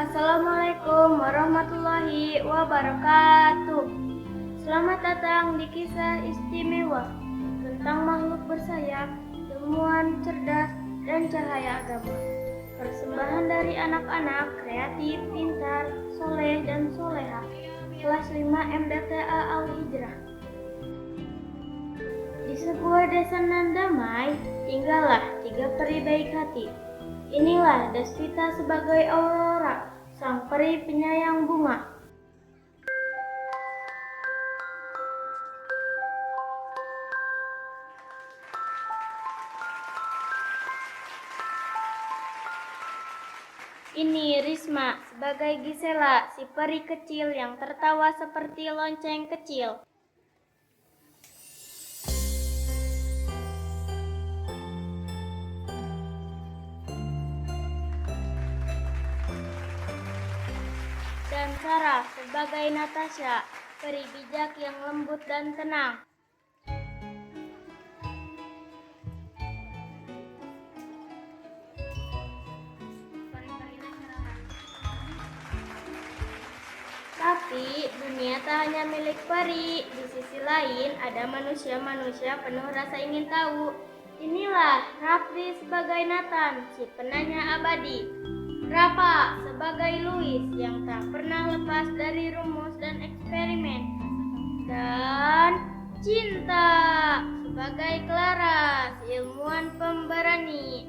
Assalamualaikum warahmatullahi wabarakatuh. Selamat datang di kisah istimewa tentang makhluk bersayap, ilmuwan cerdas, dan cahaya agama. Persembahan dari anak-anak kreatif, pintar, soleh, dan soleha. Kelas 5 MDTA Al-Hijrah. Di sebuah desa nan damai, tinggallah 3 peri baik hati. Inilah Desvita sebagai Aurora, sang peri penyayang bunga. Ini Risma sebagai Gisela, si peri kecil yang tertawa seperti lonceng kecil. Dan Sarah sebagai Natasha, peri bijak yang lembut dan tenang. Tapi dunia tak hanya milik peri, di sisi lain ada manusia-manusia penuh rasa ingin tahu. Inilah Rafli sebagai Nathan, si penanya abadi. Rafa sebagai Louis yang tak pernah lepas dari rumus dan eksperimen. Dan Cinta sebagai Clara, si ilmuwan pemberani.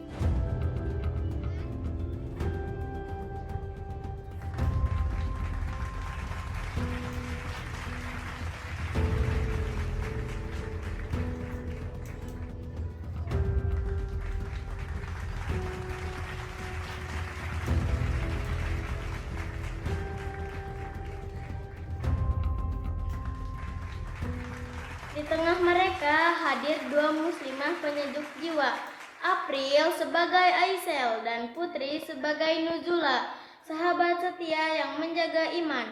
Di tengah mereka hadir 2 muslimah penyejuk jiwa, April sebagai Aisel dan Putri sebagai Nuzula, sahabat setia yang menjaga iman.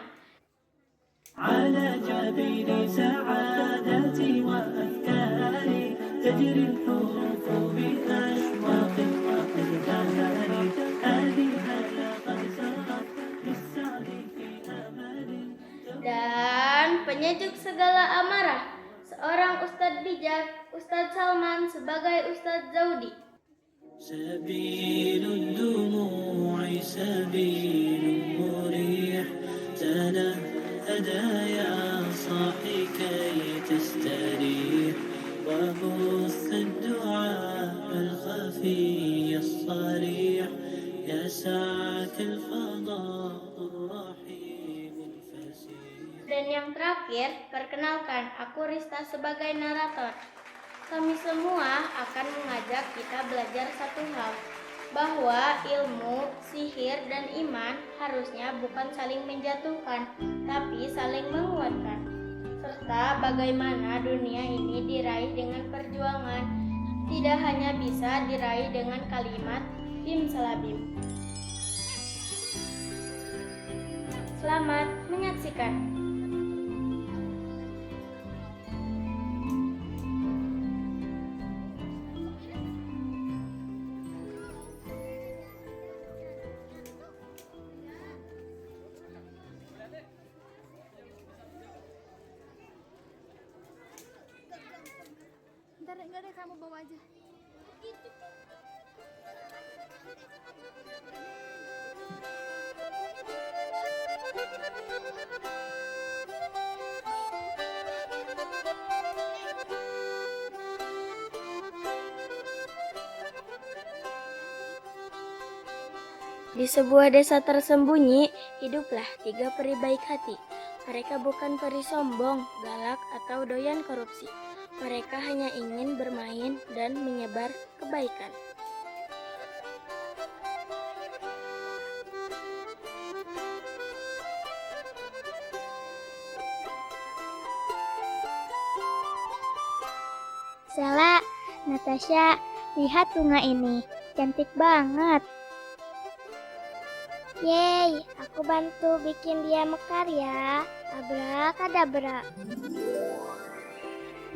على جبين سعادتي وأفكاري تجري الحروف بأشواق وأقداري هذه قد سرت للسعد في أمل. Dan penyejuk segala amarah, seorang Ustadz bijak, Ustadz Salman sebagai Ustadz Zaudi. سبيل الدموع سبيل مريح تنهد يا صاحي كي تستريح وبث الدعاء الخفي الصريح يسعك الفضاء الرحيم الفسيح. Dan yang terakhir, perkenalkan, aku Rista sebagai narator. Kami semua akan mengajak kita belajar satu hal, bahwa ilmu, sihir, dan iman harusnya bukan saling menjatuhkan, tapi saling menguatkan. Serta bagaimana dunia ini diraih dengan perjuangan, tidak hanya bisa diraih dengan kalimat bim salabim. Selamat menyaksikan. Enggak deh, kamu bawa aja. Di sebuah desa tersembunyi, hiduplah 3 peri baik hati. Mereka bukan peri sombong, galak, atau doyan korupsi. Mereka hanya ingin bermain dan menyebar kebaikan. Sela, Natasha, lihat bunga ini. Cantik banget. Yeay, aku bantu bikin dia mekar ya. Abrakadabra.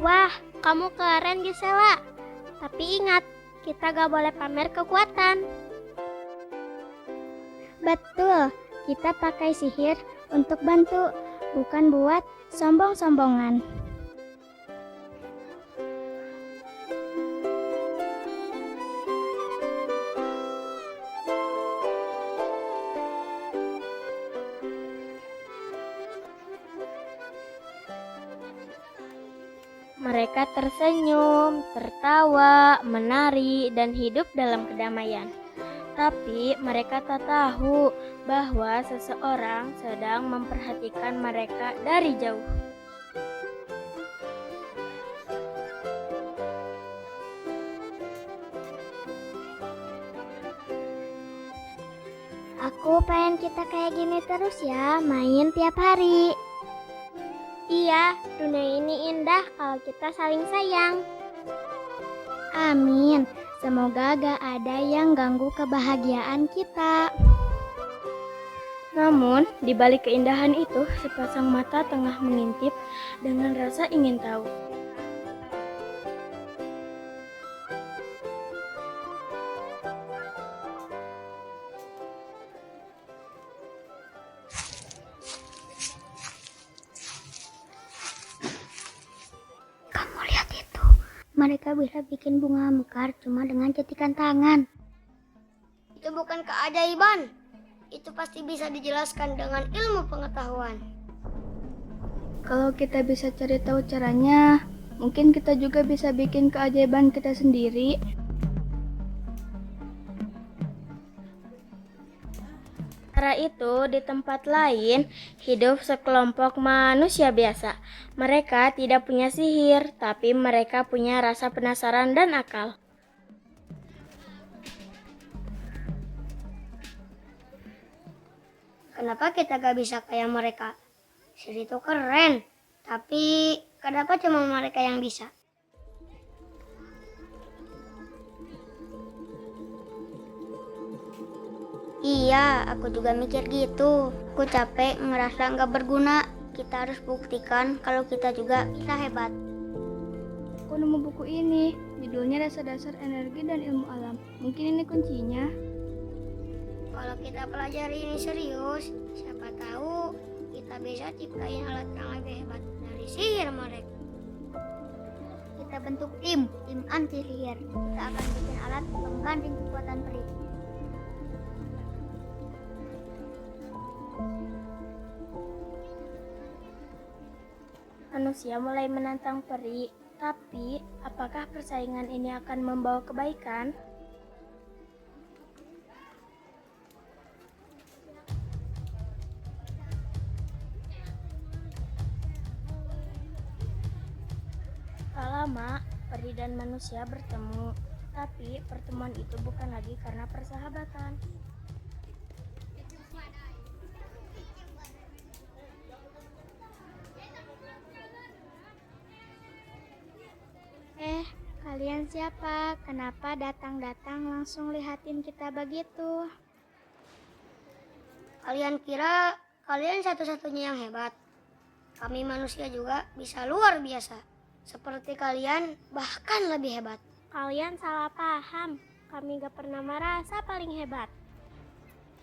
Wah, kamu keren Gisela. Tapi ingat, kita gak boleh pamer kekuatan. Betul, Kita pakai sihir untuk bantu, bukan buat sombong-sombongan. Mereka tersenyum, tertawa, menari, dan hidup dalam kedamaian. Tapi mereka tak tahu bahwa seseorang sedang memperhatikan mereka dari jauh. Aku pengen kita kayak gini terus ya, main tiap hari. Iya, dunia ini indah kalau kita saling sayang. Amin. Semoga gak ada yang ganggu kebahagiaan kita. Namun, di balik keindahan itu, sepasang mata tengah mengintip dengan rasa ingin tahu. Kamu lihat itu. Mereka bisa bikin bunga mekar cuma dengan cetikan tangan. Itu bukan keajaiban. Itu pasti bisa dijelaskan dengan ilmu pengetahuan. Kalau kita bisa cari tahu caranya, mungkin kita juga bisa bikin keajaiban kita sendiri. Sementara itu, di tempat lain, hidup sekelompok manusia biasa. Mereka tidak punya sihir, tapi mereka punya rasa penasaran dan akal. Kenapa kita gak bisa kayak mereka? Sihir itu keren, tapi kenapa cuma mereka yang bisa? Iya, aku juga mikir gitu. Aku capek ngerasa gak berguna. Kita harus buktikan kalau kita juga bisa hebat. Aku nemu buku ini, judulnya Dasar-Dasar Energi dan Ilmu Alam. Mungkin ini kuncinya. Kalau kita pelajari ini serius, siapa tahu kita bisa ciptain alat yang lebih hebat dari sihir mereka. Kita bentuk tim anti sihir. Kita akan bikin alat pengganti kekuatan peri. Manusia mulai menantang peri, tapi apakah persaingan ini akan membawa kebaikan? Tak lama, peri dan manusia bertemu, tapi pertemuan itu bukan lagi karena persahabatan. Kalian siapa? Kenapa datang-datang langsung lihatin kita begitu? Kalian kira kalian satu-satunya yang hebat? Kami manusia juga bisa luar biasa. Seperti kalian, bahkan lebih hebat. Kalian salah paham. Kami gak pernah merasa paling hebat.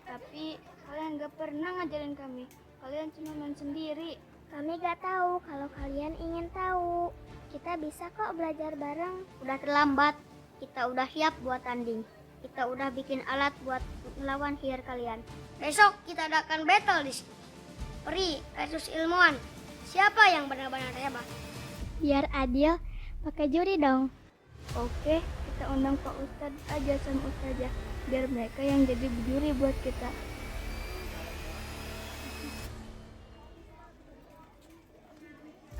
Tapi kalian gak pernah ngajarin kami. Kalian cuma main sendiri. Kami gak tahu kalau kalian ingin tahu. Kita bisa kok belajar bareng. Udah terlambat. Kita udah siap buat tanding. Kita udah bikin alat buat melawan sihir kalian. Besok kita adakan battle di sini. Peri versus ilmuwan. Siapa yang benar-benar hebat? Biar adil, pakai juri dong. Oke, kita undang Pak Ustadz aja sama Ustazah. Biar mereka yang jadi juri buat kita.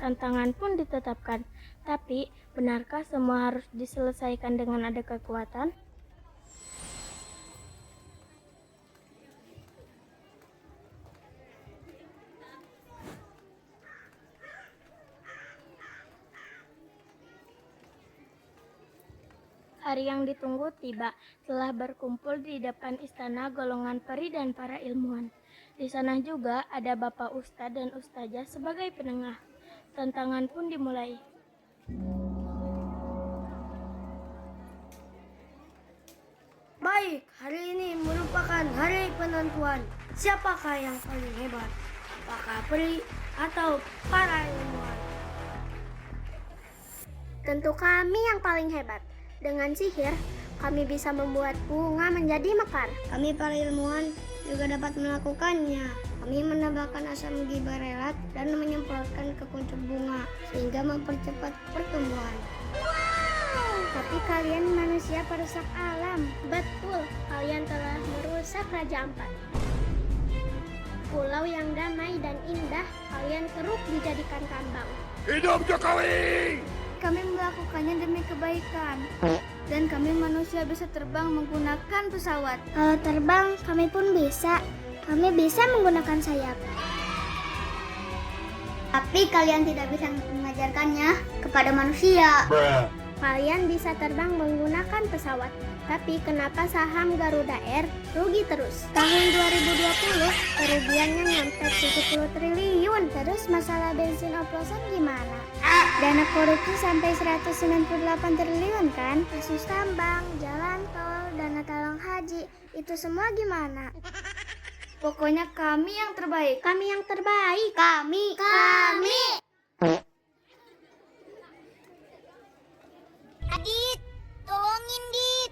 Tantangan pun ditetapkan. Tapi, benarkah semua harus diselesaikan dengan ada kekuatan? Hari yang ditunggu tiba. Telah berkumpul di depan istana golongan peri dan para ilmuwan. Di sana juga ada Bapak Ustadz dan Ustazah sebagai penengah. Tantangan pun dimulai. Baik, hari ini merupakan hari penentuan. Siapakah yang paling hebat? Apakah peri atau para ilmuwan? Tentu kami yang paling hebat. Dengan sihir, kami bisa membuat bunga menjadi mekar. Kami para ilmuwan juga dapat melakukannya. Kami menambahkan asam gibarelat dan menyemprotkan ke kuncup bunga sehingga mempercepat pertumbuhan. Tapi kalian manusia perusak alam. Betul, kalian telah merusak Raja Ampat. Pulau yang damai dan indah, kalian keruk dijadikan tambang. Hidup Jokowi! Kami melakukannya demi kebaikan. Dan kami manusia bisa terbang menggunakan pesawat. Kalau terbang, kami pun bisa. Kami bisa menggunakan sayap. Tapi kalian tidak bisa mengajarkannya kepada manusia. Kalian bisa terbang menggunakan pesawat. Tapi kenapa saham Garuda Air rugi terus? Tahun 2020 kerugiannya nyampe 70 triliun. Terus masalah bensin oplosan gimana? Dana korupsi sampai 198 triliun kan? Kasus tambang, jalan tol, dana talang haji, itu semua gimana? Pokoknya kami yang terbaik. Kami yang terbaik. Kami. Adit, tolongin Dit.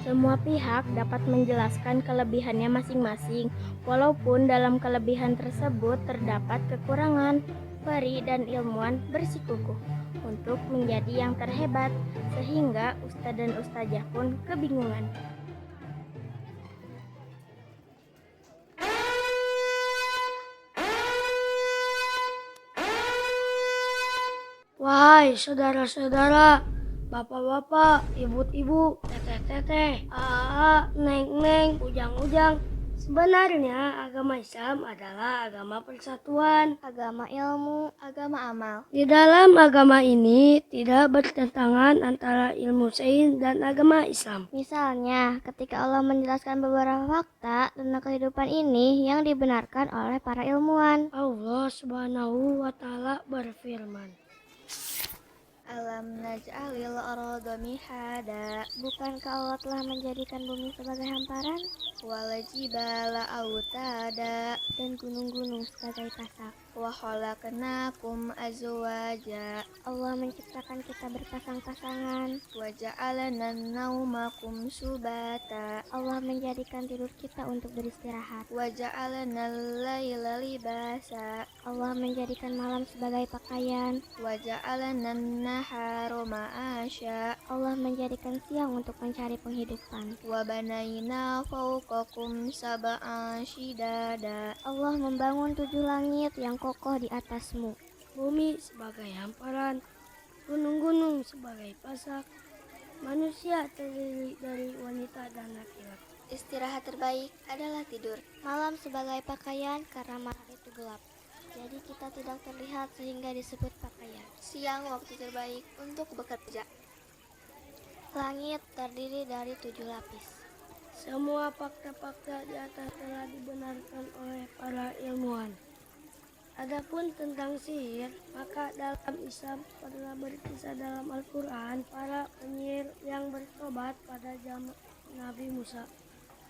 Semua pihak dapat menjelaskan kelebihannya masing-masing, walaupun dalam kelebihan tersebut terdapat kekurangan. Peri dan ilmuwan bersikukuh untuk menjadi yang terhebat, sehingga ustadz dan ustazah pun kebingungan. Wahai saudara-saudara, bapak-bapak, ibu-ibu, teteh-teteh, neng-neng, ujang-ujang. Sebenarnya agama Islam adalah agama persatuan. Agama ilmu, agama amal. Di dalam agama ini tidak bertentangan antara ilmu sains dan agama Islam. Misalnya, ketika Allah menjelaskan beberapa fakta tentang kehidupan ini yang dibenarkan oleh para ilmuwan. Allah Subhanahu wa Ta'ala berfirman, Alam naj'alil arda mihada. Bukankah Allah telah menjadikan bumi sebagai hamparan? Wal jibala autada. Dan gunung-gunung sebagai pasak. Wa khalaqnakum azwaja. Allah menciptakan kita berpasang-pasangan. Wa ja'alana naumakum subata. Allah menjadikan tidur kita untuk beristirahat. Wa ja'alana laila libasa. Allah menjadikan malam sebagai pakaian. Wa ja'alana nahara ma'asya. Allah menjadikan siang untuk mencari penghidupan. Wa banaina fawqakum sab'an shidada. Allah membangun 7 langit yang kokoh di atasmu. bumi sebagai hamparan, gunung-gunung sebagai pasak, manusia terdiri dari wanita dan laki-laki. Istirahat terbaik adalah tidur. Malam sebagai pakaian karena malam itu gelap. Jadi kita tidak terlihat sehingga disebut pakaian. Siang waktu terbaik untuk bekerja. Langit terdiri dari 7 lapis. Semua fakta-fakta di atas telah dibenarkan oleh para ilmuwan. Adapun tentang sihir, maka dalam Islam pernah berkisah dalam Al-Quran para penyihir yang bertobat pada zaman Nabi Musa.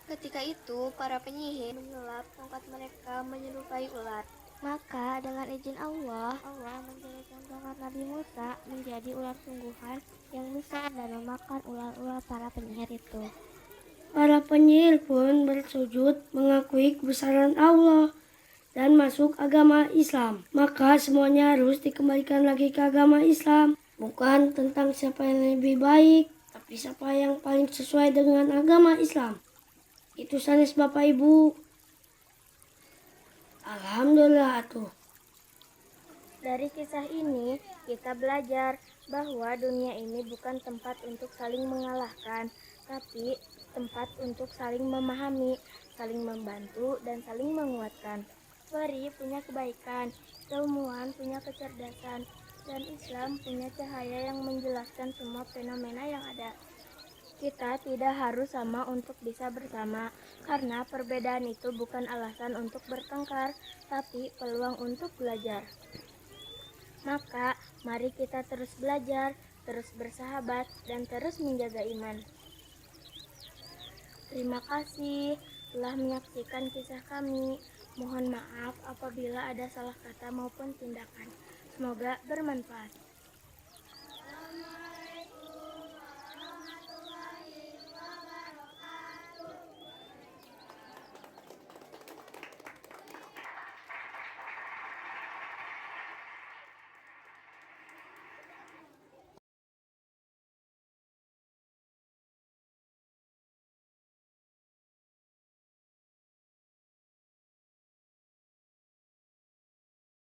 Ketika itu, para penyihir menyulap tongkat mereka menyerupai ular. Maka dengan izin Allah menjadikan tongkat Nabi Musa menjadi ular sungguhan yang besar dan memakan ular-ular para penyihir itu. Para penyihir pun bersujud mengakui kebesaran Allah dan masuk agama Islam. Maka semuanya harus dikembalikan lagi ke agama Islam. Bukan tentang siapa yang lebih baik, tapi siapa yang paling sesuai dengan agama Islam. Itu sanes Bapak Ibu. Alhamdulillah tuh. Dari kisah ini, kita belajar bahwa dunia ini bukan tempat untuk saling mengalahkan, tapi tempat untuk saling memahami, saling membantu, dan saling menguatkan. Peri punya kebaikan, ilmuwan punya kecerdasan, dan Islam punya cahaya yang menjelaskan semua fenomena yang ada. Kita tidak harus sama untuk bisa bersama, karena perbedaan itu bukan alasan untuk bertengkar, tapi peluang untuk belajar. Maka, mari kita terus belajar, terus bersahabat, dan terus menjaga iman. Terima kasih telah menyaksikan kisah kami. Mohon maaf apabila ada salah kata maupun tindakan. Semoga bermanfaat.